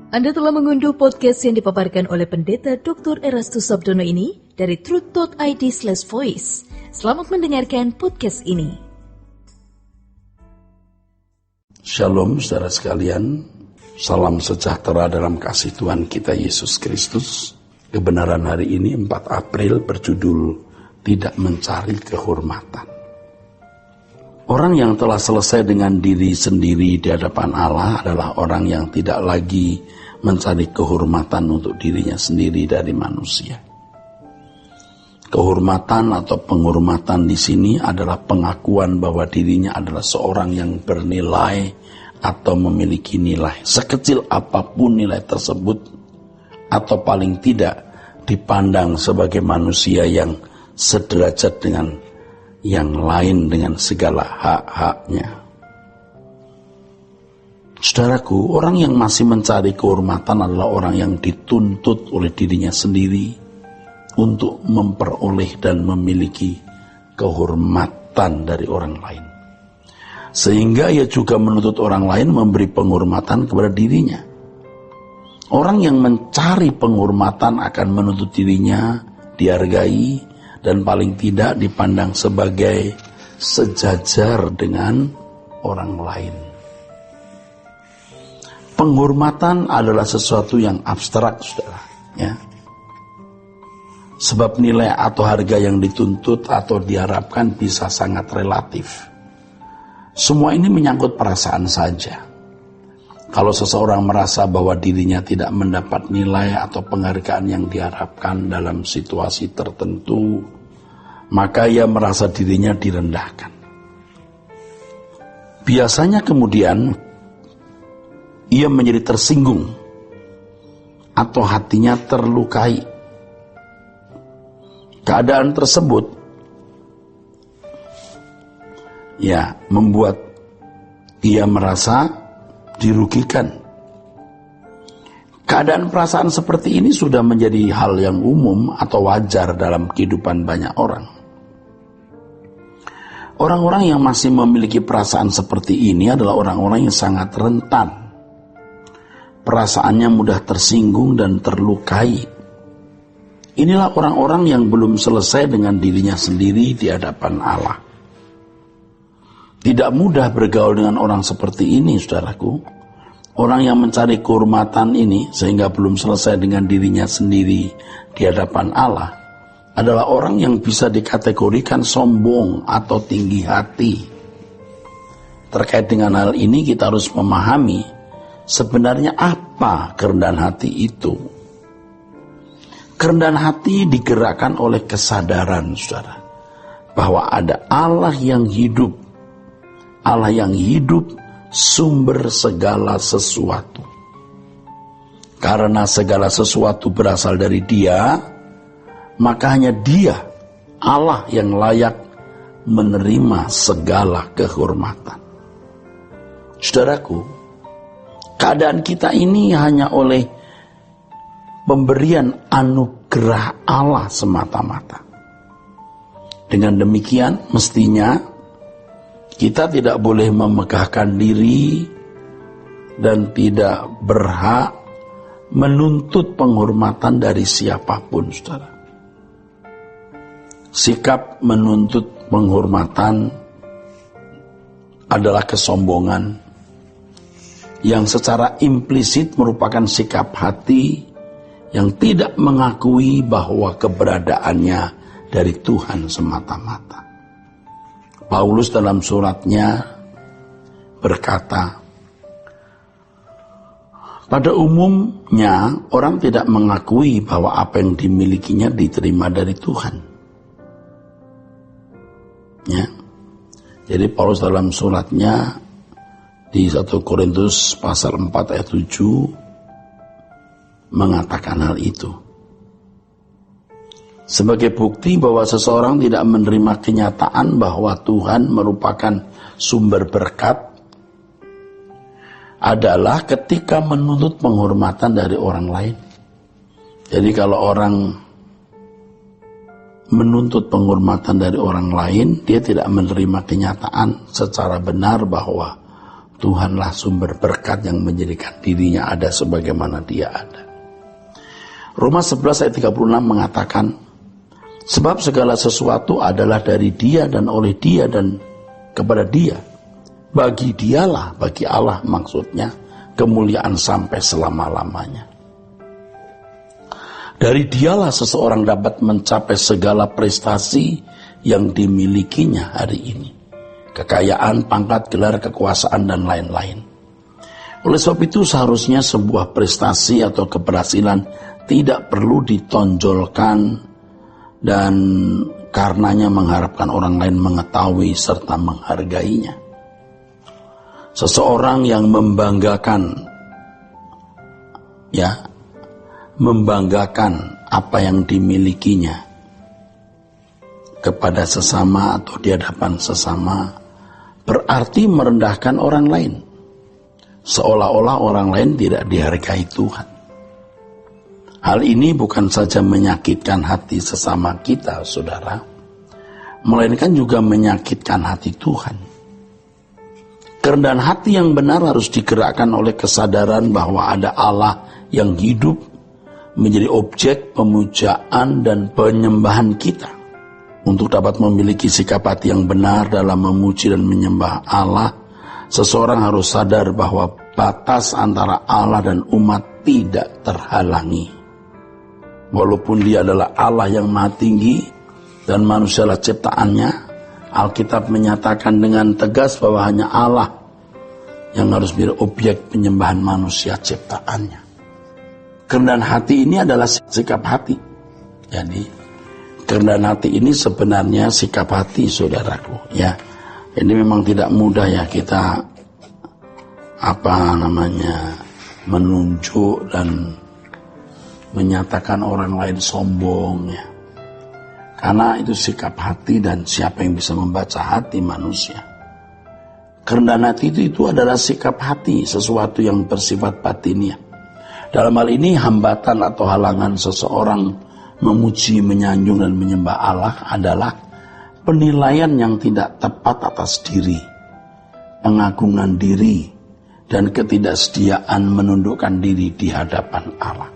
Anda telah mengunduh podcast yang dipaparkan oleh Pendeta Dr. Erastus Sabdono ini dari truth.id/voice. Selamat mendengarkan podcast ini. Shalom saudara sekalian, salam sejahtera dalam kasih Tuhan kita Yesus Kristus. Kebenaran hari ini 4 April berjudul Tidak Mencari Kehormatan. Orang yang telah selesai dengan diri sendiri di hadapan Allah adalah orang yang tidak lagi mencari kehormatan untuk dirinya sendiri dari manusia. Kehormatan atau penghormatan di sini adalah pengakuan bahwa dirinya adalah seorang yang bernilai atau memiliki nilai. Sekecil apapun nilai tersebut, atau paling tidak dipandang sebagai manusia yang sederajat dengan yang lain dengan segala hak-haknya. Saudaraku, orang yang masih mencari kehormatan adalah orang yang dituntut oleh dirinya sendiri untuk memperoleh dan memiliki kehormatan dari orang lain. Sehingga ia juga menuntut orang lain memberi penghormatan kepada dirinya. Orang yang mencari penghormatan akan menuntut dirinya dihargai dan paling tidak dipandang sebagai sejajar dengan orang lain. Penghormatan adalah sesuatu yang abstrak, saudara. Ya. Sebab nilai atau harga yang dituntut atau diharapkan bisa sangat relatif. Semua ini menyangkut perasaan saja. Kalau seseorang merasa bahwa dirinya tidak mendapat nilai atau penghargaan yang diharapkan dalam situasi tertentu, maka ia merasa dirinya direndahkan. Biasanya kemudian ia menjadi tersinggung atau hatinya terlukai. Keadaan tersebut membuat ia merasa dirugikan. Keadaan perasaan seperti ini sudah menjadi hal yang umum atau wajar dalam kehidupan banyak orang. Orang-orang yang masih memiliki perasaan seperti ini adalah orang-orang yang sangat rentan. Perasaannya mudah tersinggung dan terlukai. Inilah orang-orang yang belum selesai dengan dirinya sendiri di hadapan Allah. Tidak mudah bergaul dengan orang seperti ini, saudaraku. Orang yang mencari kehormatan ini sehingga belum selesai dengan dirinya sendiri di hadapan Allah adalah orang yang bisa dikategorikan sombong atau tinggi hati. Terkait dengan hal ini kita harus memahami sebenarnya apa kerendahan hati itu. Kerendahan hati digerakkan oleh kesadaran, saudara, bahwa ada Allah yang hidup. Allah yang hidup sumber segala sesuatu. Karena segala sesuatu berasal dari Dia, maka hanya Dia, Allah, yang layak menerima segala kehormatan. Saudaraku, keadaan kita ini hanya oleh pemberian anugerah Allah semata-mata. Dengan demikian, mestinya kita tidak boleh memegahkan diri dan tidak berhak menuntut penghormatan dari siapapun, saudara. Sikap menuntut penghormatan adalah kesombongan yang secara implisit merupakan sikap hati yang tidak mengakui bahwa keberadaannya dari Tuhan semata-mata. Paulus dalam suratnya berkata, pada umumnya orang tidak mengakui bahwa apa yang dimilikinya diterima dari Tuhan. Ya. Jadi Paulus dalam suratnya di 1 Korintus pasal 4 ayat 7 mengatakan hal itu. Sebagai bukti bahwa seseorang tidak menerima kenyataan bahwa Tuhan merupakan sumber berkat adalah ketika menuntut penghormatan dari orang lain. Jadi kalau orang menuntut penghormatan dari orang lain, dia tidak menerima kenyataan secara benar bahwa Tuhanlah sumber berkat yang menjadikan dirinya ada sebagaimana dia ada. Roma 11 ayat 36 mengatakan, sebab segala sesuatu adalah dari dia dan oleh dia dan kepada dia. Bagi dialah, bagi Allah maksudnya, kemuliaan sampai selama-lamanya. Dari dialah seseorang dapat mencapai segala prestasi yang dimilikinya hari ini. Kekayaan, pangkat, gelar, kekuasaan, dan lain-lain. Oleh sebab itu seharusnya sebuah prestasi atau keberhasilan tidak perlu ditonjolkan dan karenanya mengharapkan orang lain mengetahui serta menghargainya. Seseorang yang membanggakan apa yang dimilikinya kepada sesama atau di hadapan sesama berarti merendahkan orang lain, seolah-olah orang lain tidak dihargai Tuhan. Hal ini bukan saja menyakitkan hati sesama kita, saudara, melainkan juga menyakitkan hati Tuhan. Kerendahan hati yang benar harus digerakkan oleh kesadaran bahwa ada Allah yang hidup menjadi objek pemujaan dan penyembahan kita. Untuk dapat memiliki sikap hati yang benar dalam memuji dan menyembah Allah, seseorang harus sadar bahwa batas antara Allah dan umat tidak terhalangi. Walaupun dia adalah Allah yang maha tinggi dan manusialah ciptaannya, Alkitab menyatakan dengan tegas bahwa hanya Allah yang harus menjadi objek penyembahan manusia ciptaannya. Kerendahan hati ini adalah sikap hati. Jadi kerendahan hati ini sebenarnya sikap hati, saudaraku. Ya, ini memang tidak mudah ya kita menunjuk dan menyatakan orang lain sombong ya. Karena itu sikap hati dan siapa yang bisa membaca hati manusia. Kerendahan hati itu adalah sikap hati, sesuatu yang bersifat batiniah. Dalam hal ini hambatan atau halangan seseorang memuji, menyanjung dan menyembah Allah adalah penilaian yang tidak tepat atas diri, pengagungan diri, dan ketidaksediaan menundukkan diri di hadapan Allah.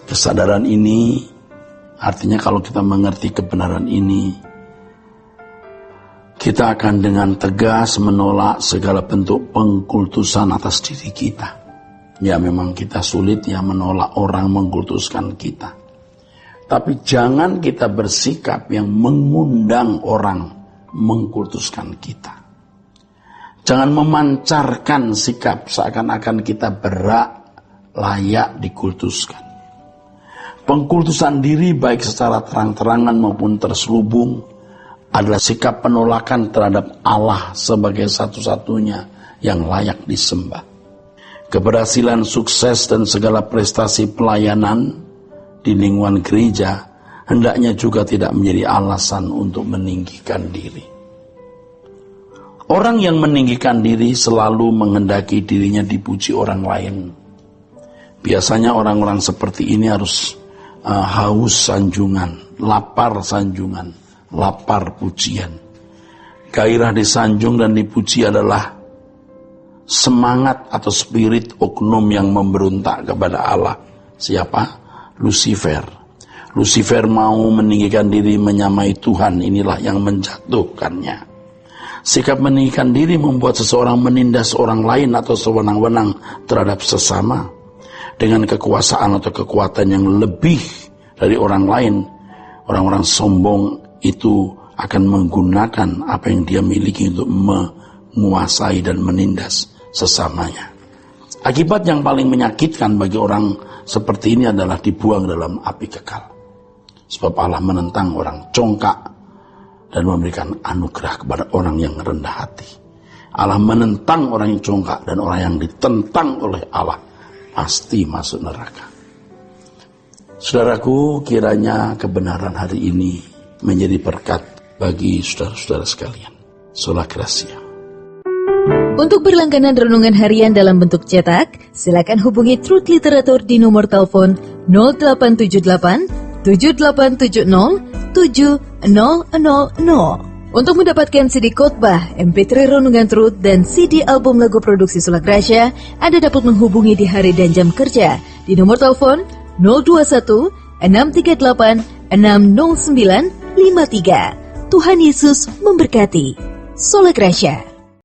Kesadaran ini artinya kalau kita mengerti kebenaran ini, kita akan dengan tegas menolak segala bentuk pengkultusan atas diri kita. Ya memang kita sulit ya menolak orang mengkultuskan kita. Tapi jangan kita bersikap yang mengundang orang mengkultuskan kita. Jangan memancarkan sikap seakan-akan kita berhak layak dikultuskan. Pengkultusan diri baik secara terang-terangan maupun terselubung adalah sikap penolakan terhadap Allah sebagai satu-satunya yang layak disembah. Keberhasilan, sukses, dan segala prestasi pelayanan di lingkungan gereja hendaknya juga tidak menjadi alasan untuk meninggikan diri. Orang yang meninggikan diri selalu menghendaki dirinya dipuji orang lain. Biasanya orang-orang seperti ini harus haus sanjungan, lapar sanjungan, lapar pujian. Gairah disanjung dan dipuji adalah semangat atau spirit oknum yang memberontak kepada Allah. Siapa? Lucifer. Lucifer mau meninggikan diri menyamai Tuhan, inilah yang menjatuhkannya. Sikap meninggikan diri membuat seseorang menindas orang lain atau sewenang-wenang terhadap sesama. Dengan kekuasaan atau kekuatan yang lebih dari orang lain, orang-orang sombong itu akan menggunakan apa yang dia miliki untuk menguasai dan menindas sesamanya. Akibat yang paling menyakitkan bagi orang seperti ini adalah dibuang dalam api kekal. Sebab Allah menentang orang congkak dan memberikan anugerah kepada orang yang rendah hati. Allah menentang orang yang congkak dan orang yang ditentang oleh Allah pasti masuk neraka. Saudaraku, kiranya kebenaran hari ini menjadi berkat bagi saudara-saudara sekalian. Sola Gracia. Untuk berlangganan renungan harian dalam bentuk cetak, silakan hubungi Truth Literatur di nomor telepon 0878 7870 7000. Untuk mendapatkan CD khotbah, MP3 Renungan Truth, dan CD album lagu produksi Sola Gracia, Anda dapat menghubungi di hari dan jam kerja di nomor telepon 021 638 60953. Tuhan Yesus memberkati. Sola Gracia.